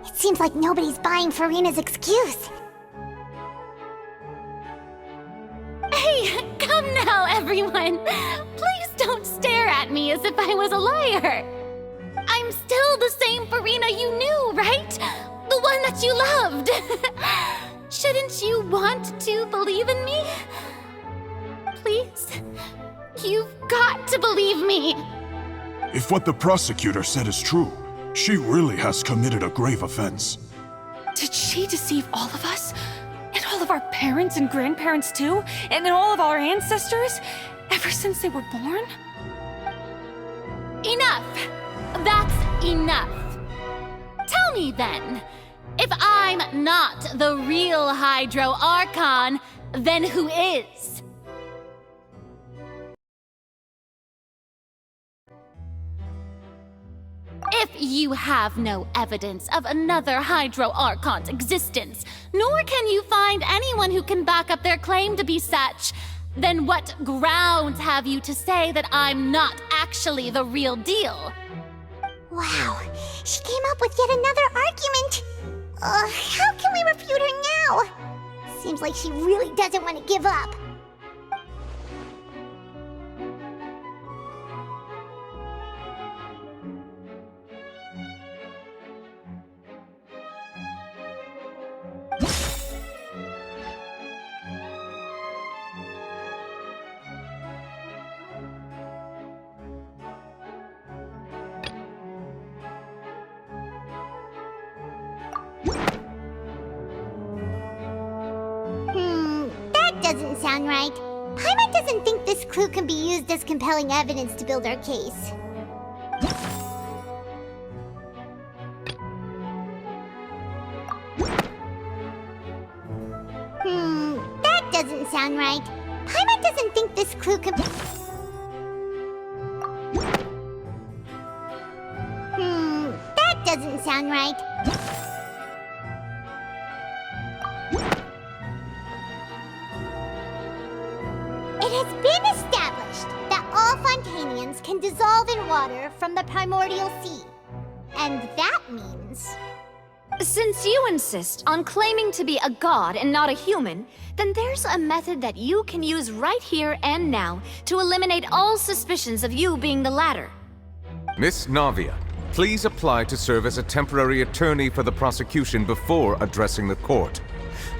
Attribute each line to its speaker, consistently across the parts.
Speaker 1: It seems like nobody's buying Farina's excuse.
Speaker 2: Hey, come now, everyone! Please don't stare at me as if I was a liar! I'm still the same Farina you knew, right? The one that you loved! Shouldn't you want to believe in me? Please? You've got to believe me!
Speaker 3: If what the prosecutor said is true, she really has committed a grave offense.
Speaker 4: Did she deceive all of us? And all of our parents and grandparents too? And all of our ancestors? Ever since they were born?
Speaker 2: Enough! That's enough! Tell me then, if I'm not the real Hydro Archon, then who is? If you have no evidence of another Hydro Archon's existence, nor can you find anyone who can back up their claim to be such, then what grounds have you to say that I'm not actually the real deal?
Speaker 1: Wow, she came up with yet another argument. How can we refute her now? Seems like she really doesn't want to give up. That doesn't sound right. Paimon doesn't think this clue can be used as compelling evidence to build our case. That doesn't sound right. Paimon doesn't think this clue can... That doesn't sound right. It has been established that all Fontainians can dissolve in water from the primordial sea. And that means...
Speaker 5: Since you insist on claiming to be a god and not a human, then there's a method that you can use right here and now to eliminate all suspicions of you being the latter.
Speaker 6: Miss Navia, please apply to serve as a temporary attorney for the prosecution before addressing the court.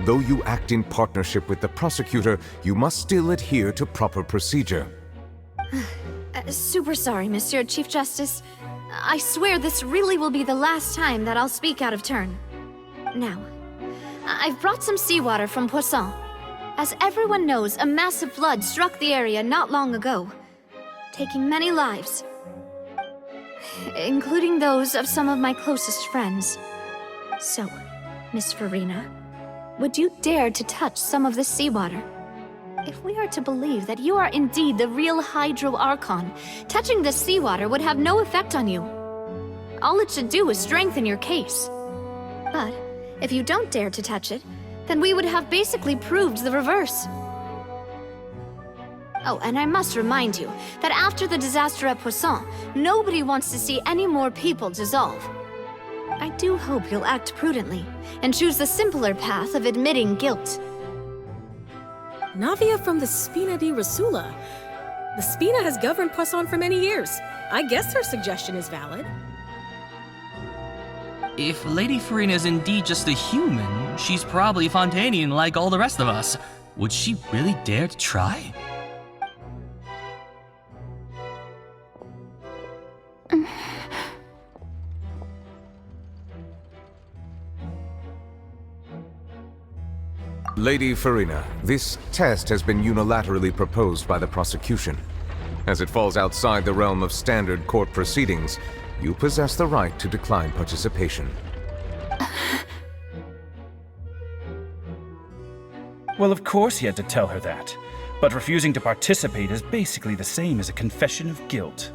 Speaker 6: Though you act in partnership with the prosecutor, you must still adhere to proper procedure.
Speaker 5: Super sorry, Monsieur Chief Justice. I swear this really will be the last time that I'll speak out of turn. Now, I've brought some seawater from Poisson. As everyone knows, a massive flood struck the area not long ago, taking many lives, including those of some of my closest friends. So, Miss Farina, would you dare to touch some of the seawater? If we are to believe that you are indeed the real Hydro Archon, touching the seawater would have no effect on you. All it should do is strengthen your case. But if you don't dare to touch it, then we would have basically proved the reverse. Oh, and I must remind you that after the disaster at Poisson, nobody wants to see any more people dissolve. I do hope you'll act prudently and choose the simpler path of admitting guilt.
Speaker 7: Navia from the Spina di Rasula. The Spina has governed Poisson for many years. I guess her suggestion is valid.
Speaker 8: If Lady Farina is indeed just a human, she's probably Fontainian like all the rest of us. Would she really dare to try?
Speaker 6: Lady Farina, this test has been unilaterally proposed by the prosecution. As it falls outside the realm of standard court proceedings, you possess the right to decline participation.
Speaker 9: Well, of course he had to tell her that. But refusing to participate is basically the same as a confession of guilt.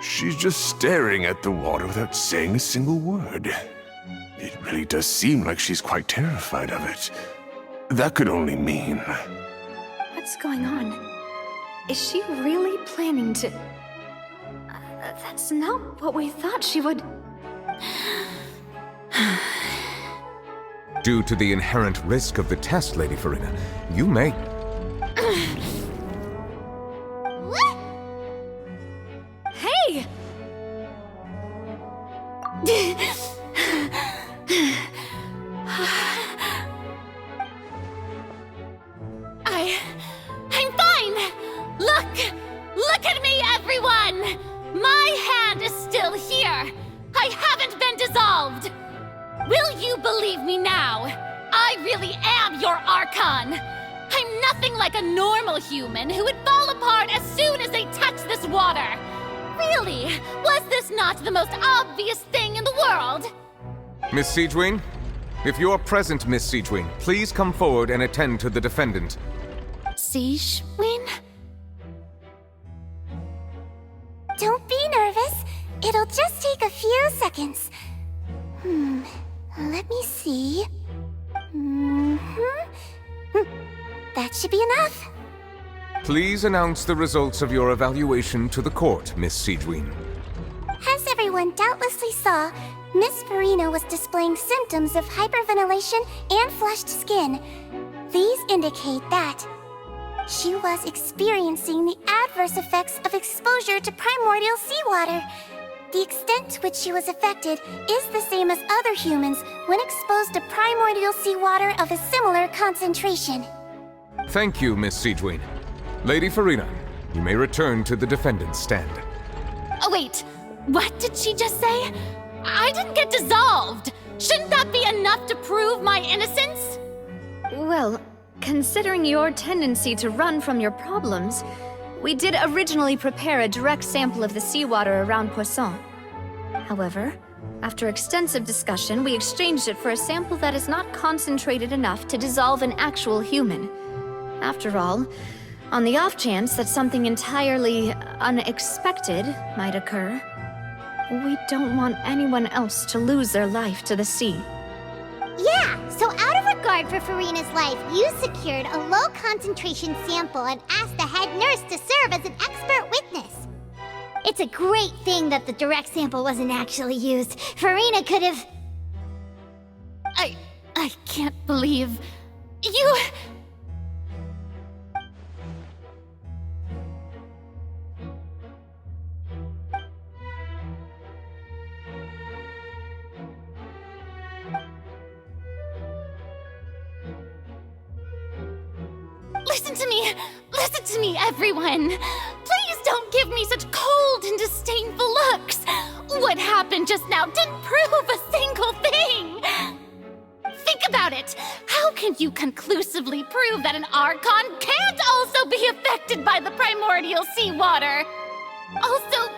Speaker 3: She's just staring at the water without saying a single word. It really does seem like she's quite terrified of it. That could only mean...
Speaker 5: What's going on? Is she really planning to... That's not what we thought she would...
Speaker 6: Due to the inherent risk of the test, Lady Farina, you may...
Speaker 1: What?
Speaker 2: Hey! I'm fine! Look at me, everyone! My hand is still here! I haven't been dissolved! Will you believe me now? I really am your Archon! I'm nothing like a normal human who would fall apart as soon as they touch this water! Really? Was this not the most obvious thing in the world?
Speaker 6: Miss Siegewing? If you are present, Miss Siegewing, please come forward and attend to the defendant.
Speaker 2: Siegewing?
Speaker 1: Don't be nervous. It'll just take a few seconds. Let me see. That should be enough.
Speaker 6: Please announce the results of your evaluation to the court, Miss Siegewing.
Speaker 1: As everyone doubtlessly saw, Miss Farina was displaying symptoms of hyperventilation and flushed skin. These indicate that she was experiencing the adverse effects of exposure to primordial seawater. The extent to which she was affected is the same as other humans when exposed to primordial seawater of a similar concentration.
Speaker 6: Thank you, Miss Siegewing. Lady Farina, you may return to the defendant's stand.
Speaker 2: Oh, wait. What did she just say? I didn't get dissolved. Shouldn't that be enough to prove my innocence?
Speaker 5: Well, considering your tendency to run from your problems, we did originally prepare a direct sample of the seawater around Poisson. However, after extensive discussion, we exchanged it for a sample that is not concentrated enough to dissolve an actual human. After all, on the off chance that something entirely unexpected might occur, we don't want anyone else to lose their life to the sea.
Speaker 1: Yeah, so out of regard for Farina's life, you secured a low-concentration sample and asked the head nurse to serve as an expert witness. It's a great thing that the direct sample wasn't actually used. Farina could have...
Speaker 2: I can't believe... You... Listen to me, everyone! Please don't give me such cold and disdainful looks! What happened just now didn't prove a single thing! Think about it! How can you conclusively prove that an Archon can't also be affected by the primordial seawater? Also,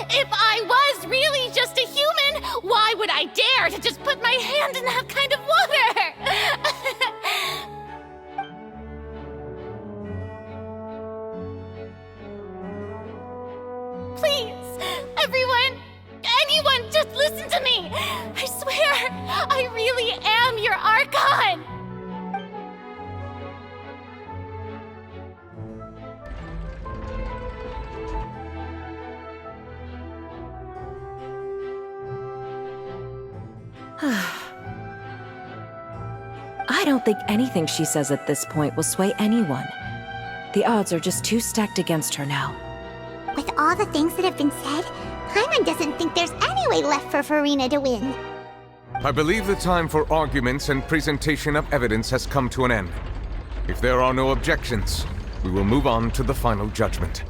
Speaker 2: if I was really just a human, why would I dare to just put my hand in that kind of water? Please, everyone, anyone, just listen to me! I swear, I really am your Archon!
Speaker 10: I don't think anything she says at this point will sway anyone. The odds are just too stacked against her now.
Speaker 1: With all the things that have been said, Paimon doesn't think there's any way left for Farina to win.
Speaker 6: I believe the time for arguments and presentation of evidence has come to an end. If there are no objections, we will move on to the final judgment.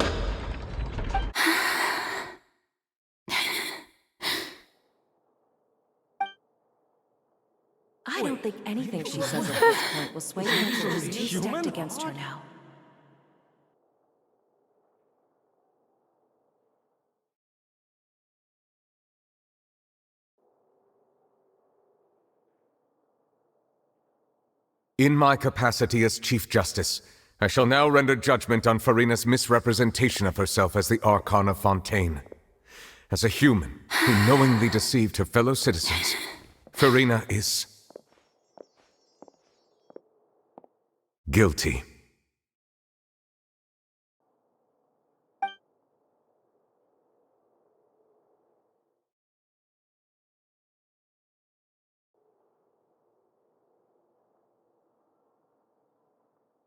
Speaker 10: I don't think anything she says at this point will sway her. She's too stacked against her now.
Speaker 6: In my capacity as Chief Justice, I shall now render judgment on Farina's misrepresentation of herself as the Archon of Fontaine. As a human who knowingly deceived her fellow citizens, Farina is... guilty.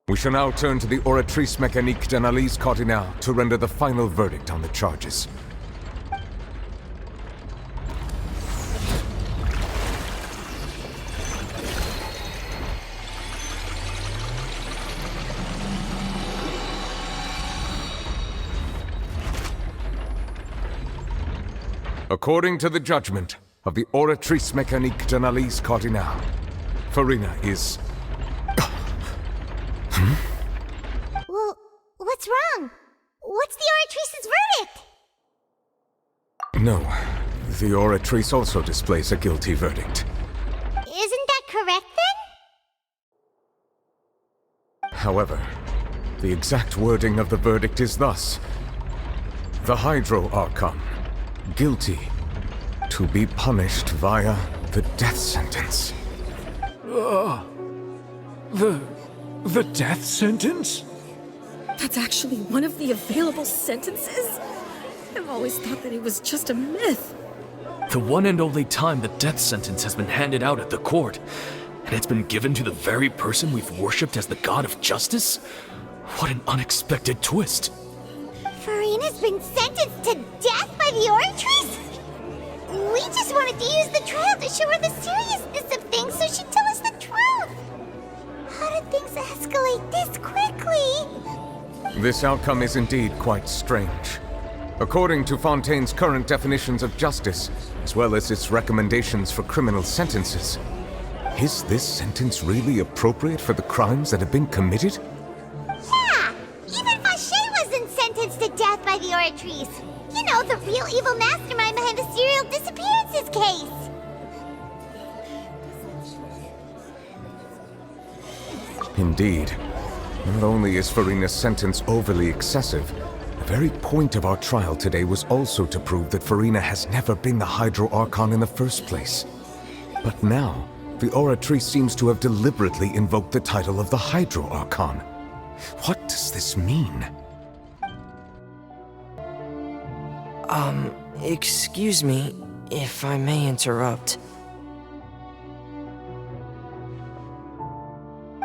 Speaker 6: We shall now turn to the Oratrice Mécanique d'Analyse Cardinale to render the final verdict on the charges. According to the judgment of the Oratrice Mécanique d'Analyse Cardinale, Farina is...
Speaker 1: Well, what's wrong? What's the Oratrice's verdict?
Speaker 6: No, the Oratrice also displays a guilty verdict.
Speaker 1: Isn't that correct then?
Speaker 6: However, the exact wording of the verdict is thus: the Hydro Archon, guilty, to be punished via the death sentence.
Speaker 3: The death sentence?
Speaker 7: That's actually one of the available sentences? I've always thought that it was just a myth.
Speaker 11: The one and only time the death sentence has been handed out at the court, and it's been given to the very person we've worshipped as the god of justice? What an unexpected twist.
Speaker 1: Farina's been sentenced to death by the Oratrice? We just wanted to use the trial to show her the seriousness of things so she'd tell us the truth. How did things escalate this quickly?
Speaker 6: This outcome is indeed quite strange. According to Fontaine's current definitions of justice, as well as its recommendations for criminal sentences, is this sentence really appropriate for the crimes that have been committed?
Speaker 1: Yeah! Even Fauché wasn't sentenced to death by the Oratrice. You know, the real evil mastermind behind the serial disappearances case.
Speaker 6: Indeed. Not only is Farina's sentence overly excessive, the very point of our trial today was also to prove that Farina has never been the Hydro Archon in the first place. But now, the Oratrice seems to have deliberately invoked the title of the Hydro Archon. What does this mean?
Speaker 12: Excuse me, if I may interrupt.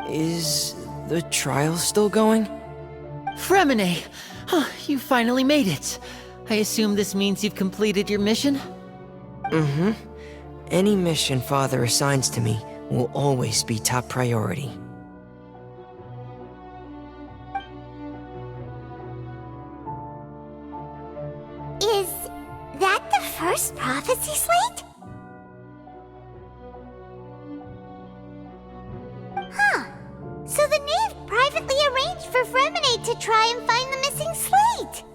Speaker 12: Is the trial still going?
Speaker 13: Fremine! You finally made it. I assume this means you've completed your mission?
Speaker 12: Mm-hmm. Any mission Father assigns to me will always be top priority.
Speaker 1: Is that the first prophecy slate? Huh. So the knave privately arranged for Fremine to try and find the missing slate.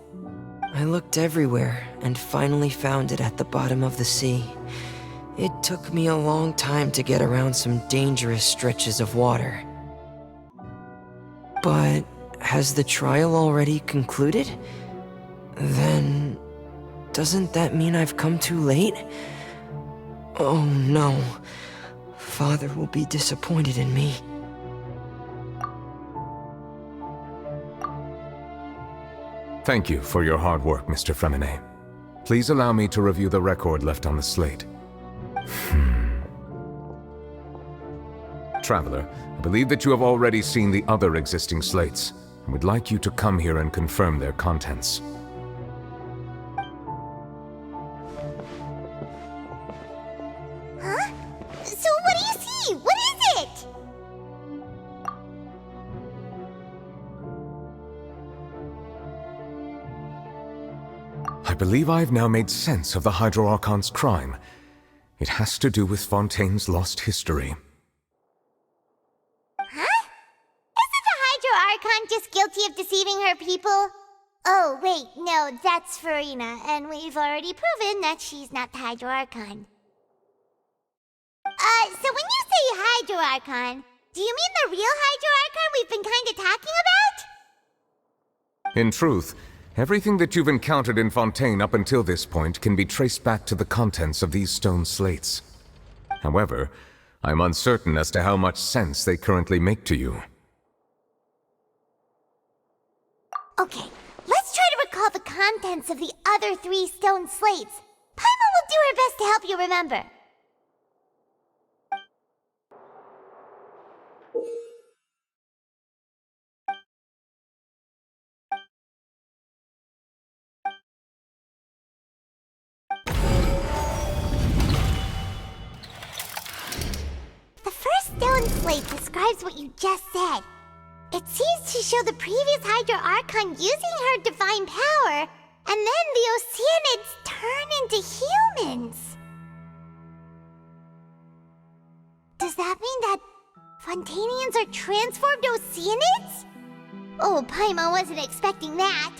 Speaker 12: I looked everywhere and finally found it at the bottom of the sea. It took me a long time to get around some dangerous stretches of water. But has the trial already concluded? Then, doesn't that mean I've come too late? Oh no. Father will be disappointed in me.
Speaker 6: Thank you for your hard work, Mr. Fremine. Please allow me to review the record left on the slate. Traveler, I believe that you have already seen the other existing slates, and would like you to come here and confirm their contents.
Speaker 1: Huh? So what do you see? What is it?
Speaker 6: I believe I've now made sense of the Hydro Archon's crime. It has to do with Fontaine's lost history.
Speaker 1: Huh? Isn't the Hydro Archon just guilty of deceiving her people? Oh, wait, no, that's Farina, and we've already proven that she's not the Hydro Archon. So when you say Hydro Archon, do you mean the real Hydro Archon we've been kinda talking about?
Speaker 6: In truth, everything that you've encountered in Fontaine up until this point can be traced back to the contents of these stone slates. However, I'm uncertain as to how much sense they currently make to you.
Speaker 1: Okay, let's try to recall the contents of the other 3 stone slates. Paimon will do her best to help you remember. slate describes what you just said. It seems to show the previous Hydro Archon using her divine power, and then the Oceanids turn into humans. Does that mean that Fontainians are transformed Oceanids? Oh, Paimon wasn't expecting that.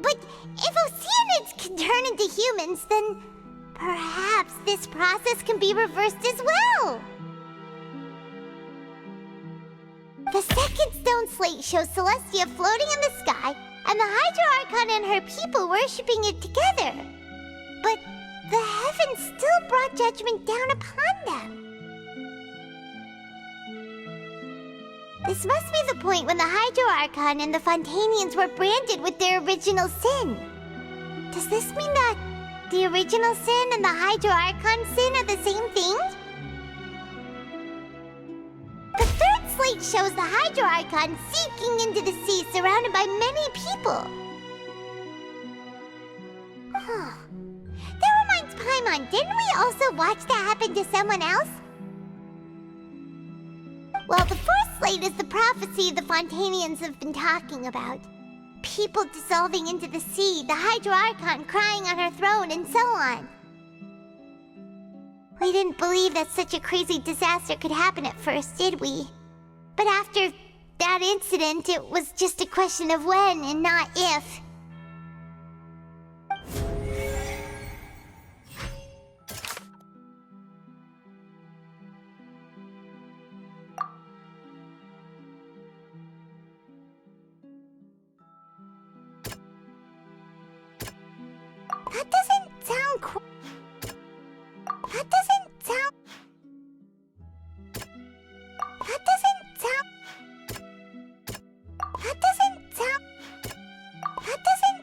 Speaker 1: But if Oceanids can turn into humans, then perhaps this process can be reversed as well. The second stone slate shows Celestia floating in the sky, and the Hydro Archon and her people worshipping it together. But the heavens still brought judgment down upon them. This must be the point when the Hydro Archon and the Fontainians were branded with their original sin. Does this mean that the original sin and the Hydro Archon sin are the same thing? The third slate shows the Hydro Archon sinking into the sea surrounded by many people. Huh. That reminds Paimon, didn't we also watch that happen to someone else? Well, the fourth slate is the prophecy the Fontainians have been talking about. People dissolving into the sea, the Hydro Archon crying on her throne, and so on. We didn't believe that such a crazy disaster could happen at first, did we? But after that incident, it was just a question of when and not if. That doesn't sound cool. That doesn't sound... That doesn't sound... That doesn't sound... That doesn't...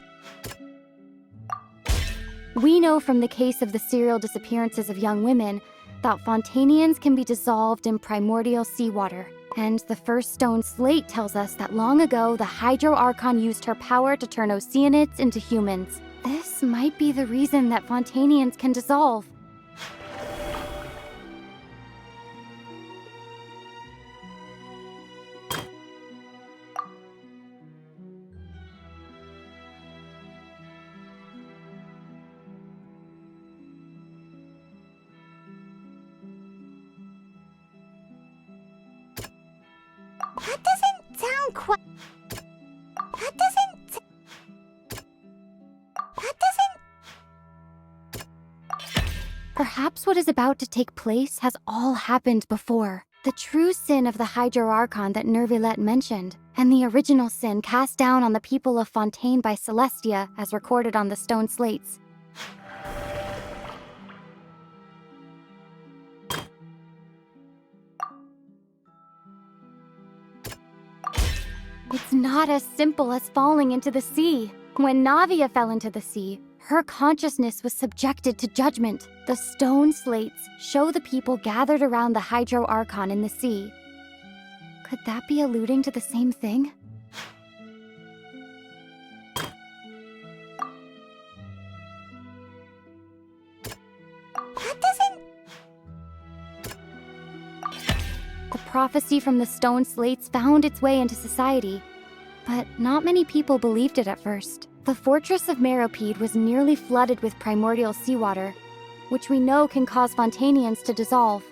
Speaker 2: We know from the case of the serial disappearances of young women that Fontainians can be dissolved in primordial seawater. And the first stone slate tells us that long ago the Hydro Archon used her power to turn Oceanids into humans. This might be the reason that Fontainians can dissolve.
Speaker 1: That doesn't sound quite... That doesn't... That doesn't...
Speaker 2: Perhaps what is about to take place has all happened before. The true sin of the Hydro Archon that Nervilette mentioned, and the original sin cast down on the people of Fontaine by Celestia as recorded on the stone slates. It's not as simple as falling into the sea. When Navia fell into the sea, her consciousness was subjected to judgment. The stone slates show the people gathered around the Hydro Archon in the sea. Could that be alluding to the same thing?
Speaker 1: That doesn't...
Speaker 2: The prophecy from the stone slates found its way into society, but not many people believed it at first. The fortress of Meropide was nearly flooded with primordial seawater, which we know can cause Fontainians to dissolve.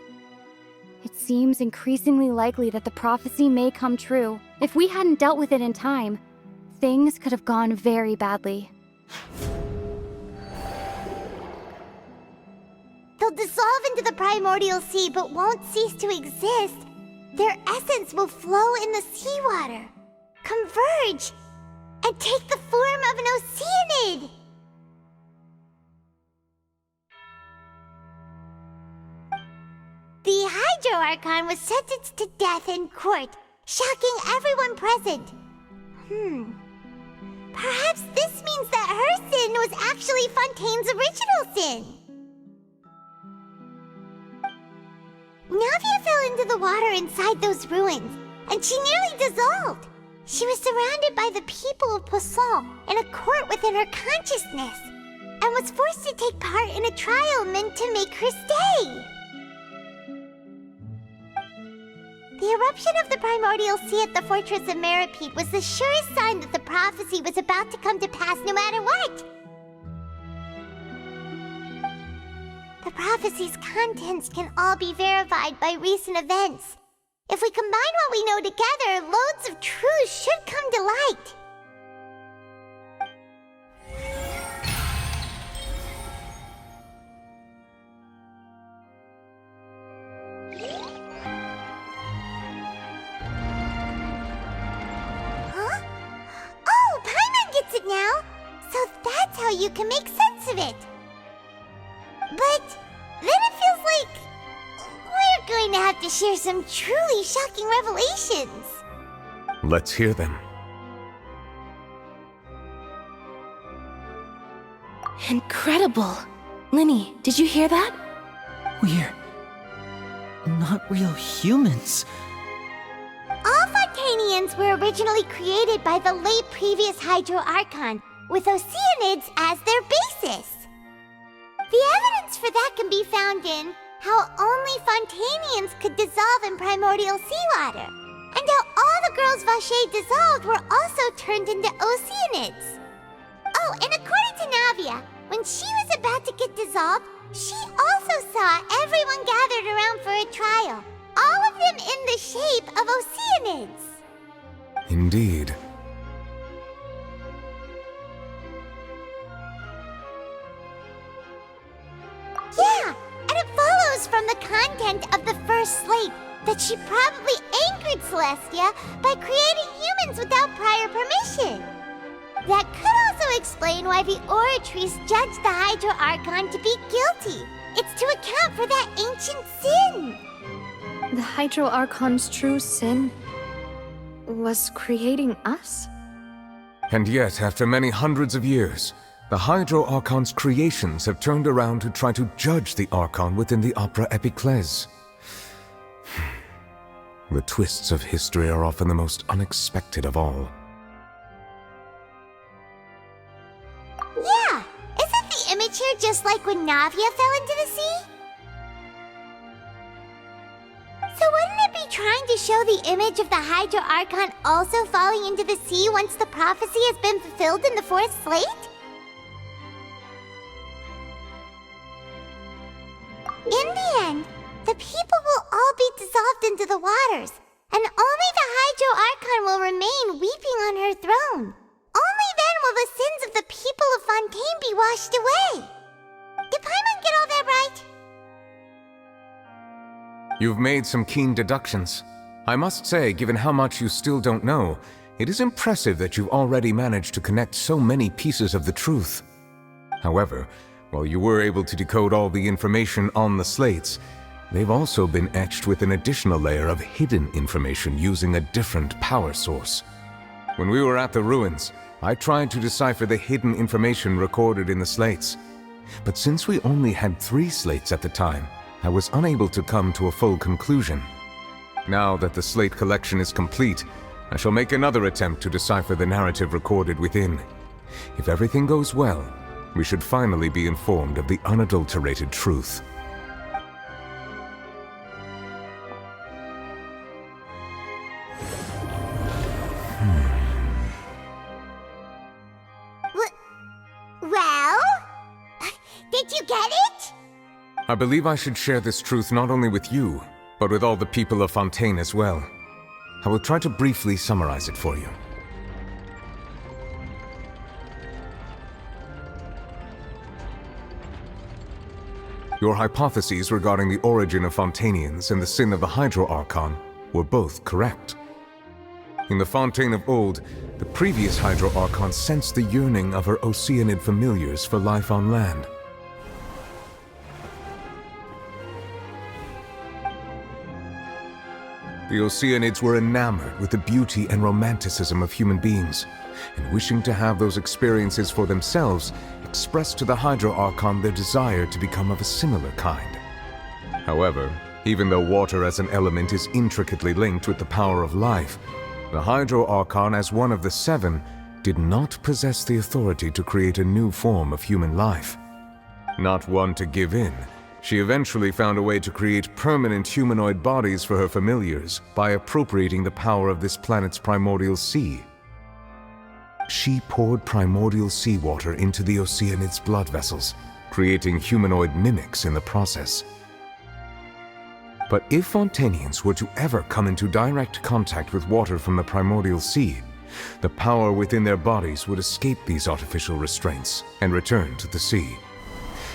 Speaker 2: It seems increasingly likely that the prophecy may come true. If we hadn't dealt with it in time, things could have gone very badly.
Speaker 1: They'll dissolve into the primordial sea but won't cease to exist. Their essence will flow in the seawater, converge, and take the form of an Oceanid. The Hydro Archon was sentenced to death in court, shocking everyone present. Perhaps this means that her sin was actually Fontaine's original sin. Navia fell into the water inside those ruins, and she nearly dissolved. She was surrounded by the people of Poisson in a court within her consciousness, and was forced to take part in a trial meant to make her stay. The
Speaker 14: The eruption of the primordial sea at the fortress of Meripede was the surest sign that the prophecy was about to come to pass no matter what. The prophecy's contents can all be verified by recent events. If we combine what we know together, loads of truths should come to light. Huh? Oh, Paimon gets it now! So that's how you can make sense of it. But then it feels like we're going to have to share some truly shocking revelations.
Speaker 6: Let's hear them.
Speaker 4: Incredible! Linny, did you hear that?
Speaker 13: We're not real humans.
Speaker 14: All Fontainians were originally created by the late previous Hydro Archon, with Oceanids as their basis. The evidence for that can be found in how only Fontainians could dissolve in primordial seawater, and how all the girls Vacher dissolved were also turned into Oceanids. Oh, and according to Navia, when she was about to get dissolved, she also saw everyone gathered around for a trial, all of them in the shape of Oceanids.
Speaker 6: Indeed.
Speaker 14: Yeah, and it follows from the content of the first slate that she probably anchored Celestia by creating humans without prior permission. That could also explain why the Oratrice judged the Hydro Archon to be guilty. It's to account for that ancient sin.
Speaker 5: The Hydro Archon's true sin was creating us?
Speaker 6: And yet, after many hundreds of years, the Hydro Archon's creations have turned around to try to judge the Archon within the Opera Epiclese. The twists of history are often the most unexpected of all.
Speaker 14: Yeah, isn't the image here just like when Navia fell into the sea? So wouldn't it be trying to show the image of the Hydro Archon also falling into the sea once the prophecy has been fulfilled in the fourth slate? In the end, the people will all be dissolved into the waters, and only the Hydro Archon will remain weeping on her throne. Only then will the sins of the people of Fontaine be washed away. Did Paimon get all that right?
Speaker 6: You've made some keen deductions. I must say, given how much you still don't know, it is impressive that you've already managed to connect so many pieces of the truth. However, while you were able to decode all the information on the slates, they've also been etched with an additional layer of hidden information using a different power source. When we were at the ruins, I tried to decipher the hidden information recorded in the slates. But since we only had 3 slates at the time, I was unable to come to a full conclusion. Now that the slate collection is complete, I shall make another attempt to decipher the narrative recorded within. If everything goes well, we should finally be informed of the unadulterated truth.
Speaker 14: Well? Did you get it?
Speaker 6: I believe I should share this truth not only with you, but with all the people of Fontaine as well. I will try to briefly summarize it for you. Your hypotheses regarding the origin of Fontainians and the sin of the Hydro Archon were both correct. In the Fontaine of old, the previous Hydro Archon sensed the yearning of her Oceanid familiars for life on land. The Oceanids were enamored with the beauty and romanticism of human beings, and wishing to have those experiences for themselves, expressed to the Hydro Archon their desire to become of a similar kind. However, even though water as an element is intricately linked with the power of life, the Hydro Archon, as one of the 7, did not possess the authority to create a new form of human life. Not one to give in, She eventually found a way to create permanent humanoid bodies for her familiars by appropriating the power of this planet's primordial sea. She poured primordial seawater into the Oceanids' blood vessels, creating humanoid mimics in the process. But if Fontainians were to ever come into direct contact with water from the primordial sea, the power within their bodies would escape these artificial restraints and return to the sea.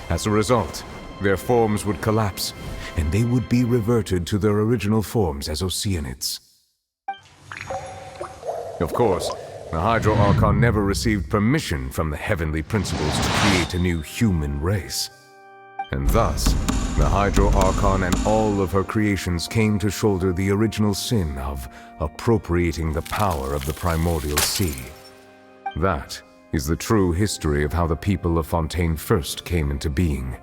Speaker 6: As a result, their forms would collapse, and they would be reverted to their original forms as Oceanids. Of course, the Hydro Archon never received permission from the heavenly principles to create a new human race. And thus, the Hydro Archon and all of her creations came to shoulder the original sin of appropriating the power of the primordial sea. That is the true history of how the people of Fontaine first came into being.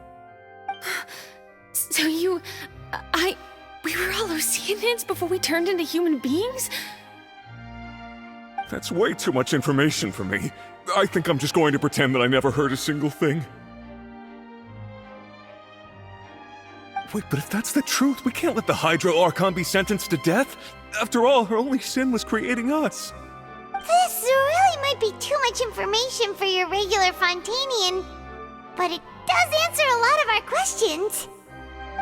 Speaker 4: So we were all Oceanids before we turned into human beings?
Speaker 3: That's way too much information for me. I think I'm just going to pretend that I never heard a single thing. Wait, but if that's the truth, we can't let the Hydro Archon be sentenced to death. After all, her only sin was creating us.
Speaker 14: This really might be too much information for your regular Fontainian, but it does answer a lot of our questions.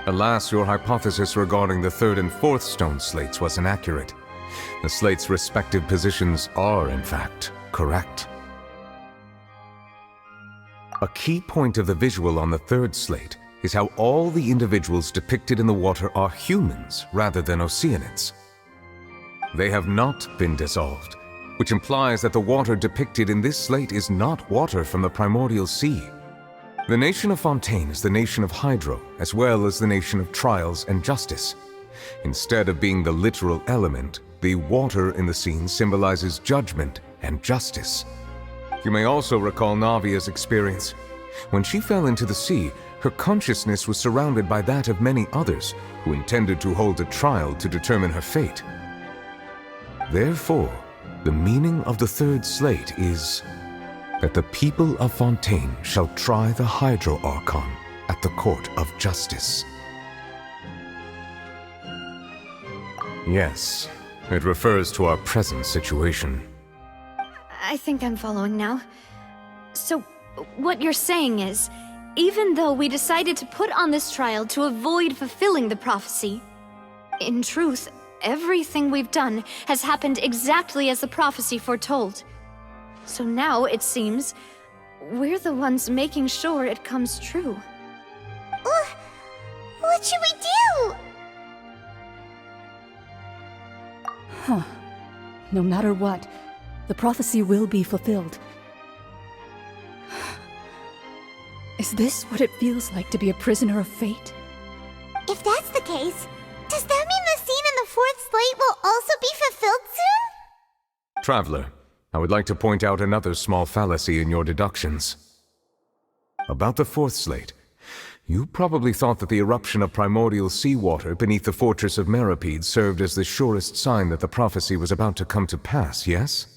Speaker 6: Alas, your hypothesis regarding the third and fourth stone slates was inaccurate. The slates' respective positions are, in fact, correct. A key point of the visual on the third slate is how all the individuals depicted in the water are humans rather than Oceanids. They have not been dissolved, which implies that the water depicted in this slate is not water from the primordial sea. The nation of Fontaine is the nation of Hydro, as well as the nation of trials and justice. Instead of being the literal element, the water in the scene symbolizes judgment and justice. You may also recall Navia's experience. When she fell into the sea, her consciousness was surrounded by that of many others who intended to hold a trial to determine her fate. Therefore, the meaning of the third slate is that the people of Fontaine shall try the Hydro Archon at the court of justice. Yes, it refers to our present situation.
Speaker 5: I think I'm following now. So, what you're saying is, even though we decided to put on this trial to avoid fulfilling the prophecy, in truth, everything we've done has happened exactly as the prophecy foretold. So now, it seems, we're the ones making sure it comes true.
Speaker 14: What should we do?
Speaker 15: Huh. No matter what, the prophecy will be fulfilled. Is this what it feels like to be a prisoner of fate?
Speaker 14: If that's the case, does that mean the scene in the fourth slate will also be fulfilled soon?
Speaker 6: Traveler, I would like to point out another small fallacy in your deductions. About the fourth slate, you probably thought that the eruption of primordial seawater beneath the fortress of Meripede served as the surest sign that the prophecy was about to come to pass, yes?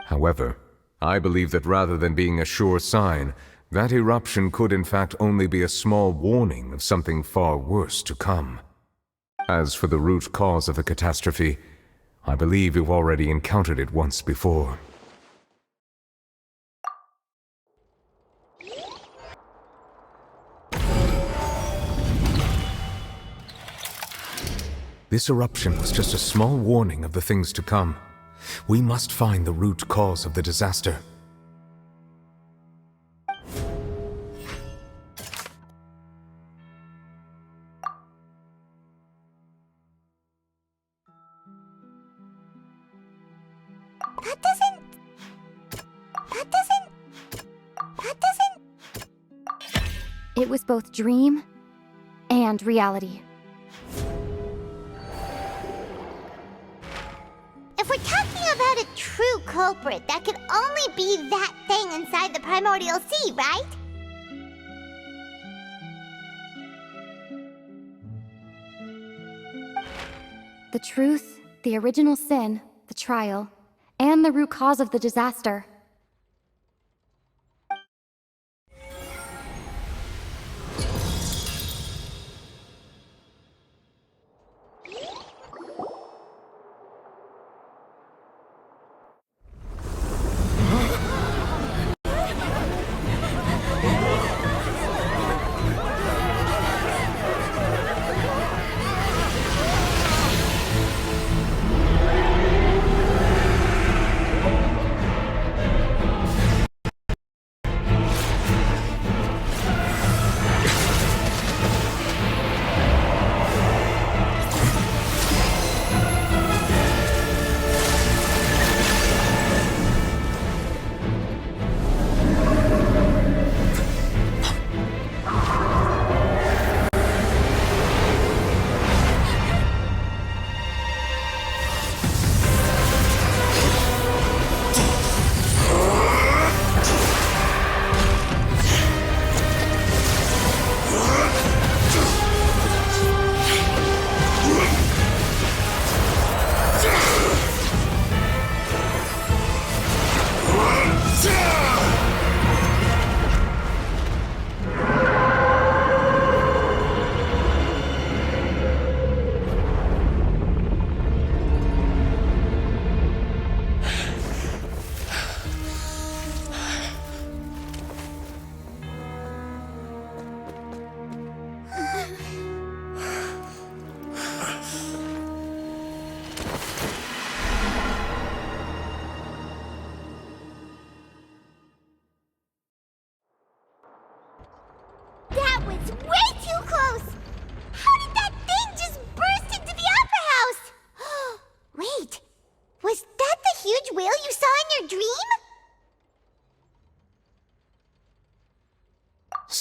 Speaker 6: However, I believe that rather than being a sure sign, that eruption could in fact only be a small warning of something far worse to come. As for the root cause of the catastrophe, I believe you've already encountered it once before. This eruption was just a small warning of the things to come. We must find the root cause of the disaster.
Speaker 2: It was both dream and reality.
Speaker 14: If we're talking about a true culprit, that could only be that thing inside the primordial sea, right?
Speaker 2: The truth, the original sin, the trial, and the root cause of the disaster.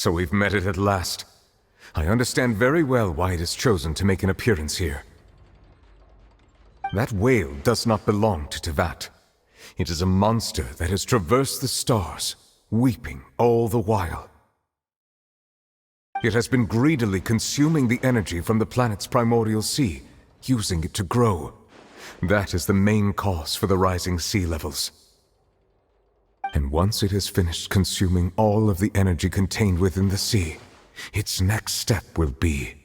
Speaker 6: So we've met it at last. I understand very well why it has chosen to make an appearance here. That whale does not belong to Teyvat. It is a monster that has traversed the stars, weeping all the while. It has been greedily consuming the energy from the planet's primordial sea, using it to grow. That is the main cause for the rising sea levels. And once it has finished consuming all of the energy contained within the sea, its next step will be...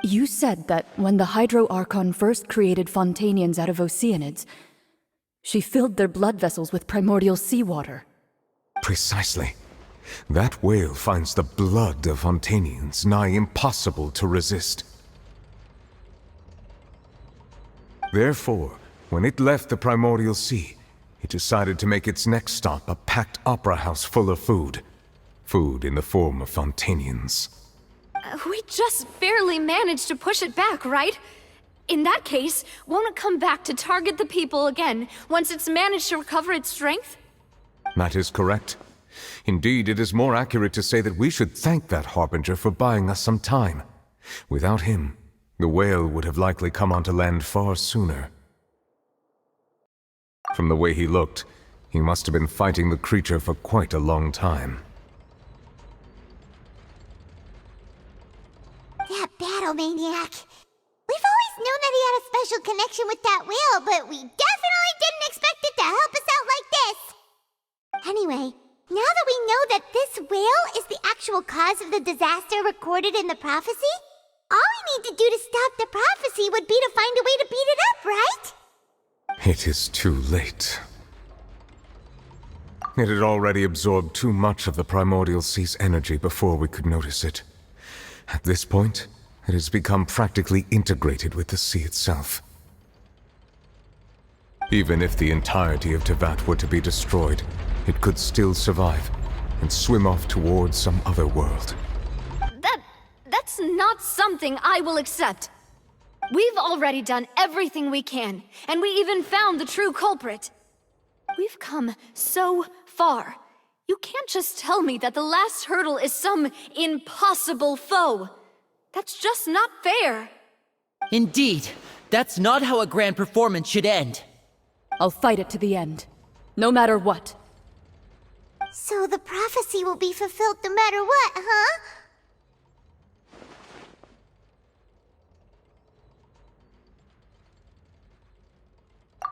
Speaker 15: You said that when the Hydro Archon first created Fontainians out of Oceanids, she filled their blood vessels with primordial seawater.
Speaker 6: Precisely. That whale finds the blood of Fontainians nigh impossible to resist. Therefore, when it left the primordial sea, it decided to make its next stop a packed opera house full of food. Food in the form of Fontainians.
Speaker 5: We just barely managed to push it back, right? In that case, won't it come back to target the people again, once it's managed to recover its strength?
Speaker 6: That is correct. Indeed, it is more accurate to say that we should thank that Harbinger for buying us some time. Without him, the whale would have likely come onto land far sooner. From the way he looked, he must have been fighting the creature for quite a long time.
Speaker 14: That battle maniac. We've always known that he had a special connection with that whale, but we definitely didn't expect it to help us out like this. Anyway, now that we know that this whale is the actual cause of the disaster recorded in the prophecy, all we need to do to stop the prophecy would be to find a way to beat it up, right?
Speaker 6: It is too late. It had already absorbed too much of the primordial sea's energy before we could notice it. At this point, it has become practically integrated with the sea itself. Even if the entirety of Teyvat were to be destroyed, it could still survive and swim off towards some other world.
Speaker 5: That's not something I will accept. We've already done everything we can, and we even found the true culprit. We've come so far. You can't just tell me that the last hurdle is some impossible foe. That's just not fair.
Speaker 13: Indeed, that's not how a grand performance should end.
Speaker 15: I'll fight it to the end, no matter what.
Speaker 14: So the prophecy will be fulfilled no matter what, huh?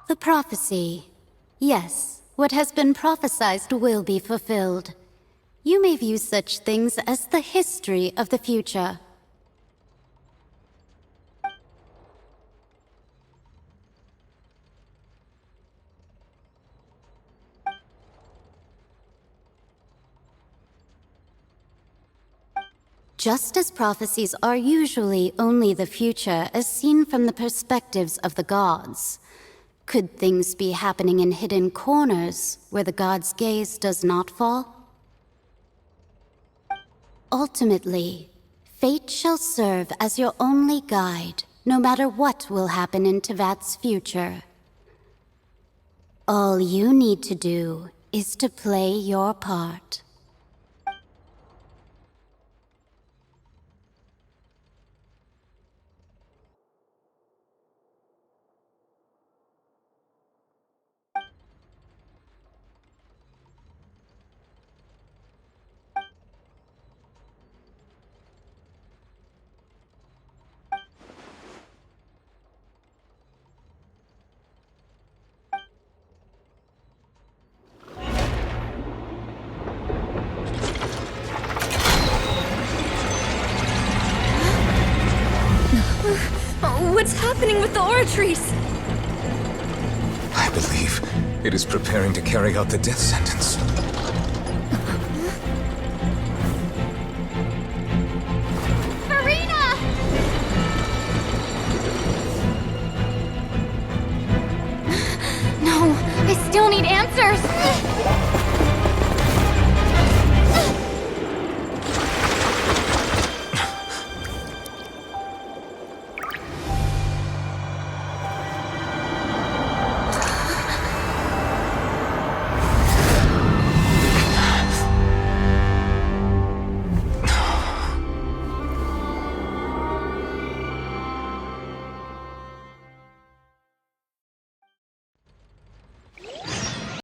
Speaker 2: The prophecy. Yes, what has been prophesied will be fulfilled. You may view such things as the history of the future. Just as prophecies are usually only the future as seen from the perspectives of the gods, could things be happening in hidden corners where the gods' gaze does not fall? Ultimately, fate shall serve as your only guide, no matter what will happen in Teyvat's future. All you need to do is to play your part.
Speaker 5: What's happening with the oratories?
Speaker 6: I believe it is preparing to carry out the death sentence.
Speaker 2: Farina! No, I still need answers.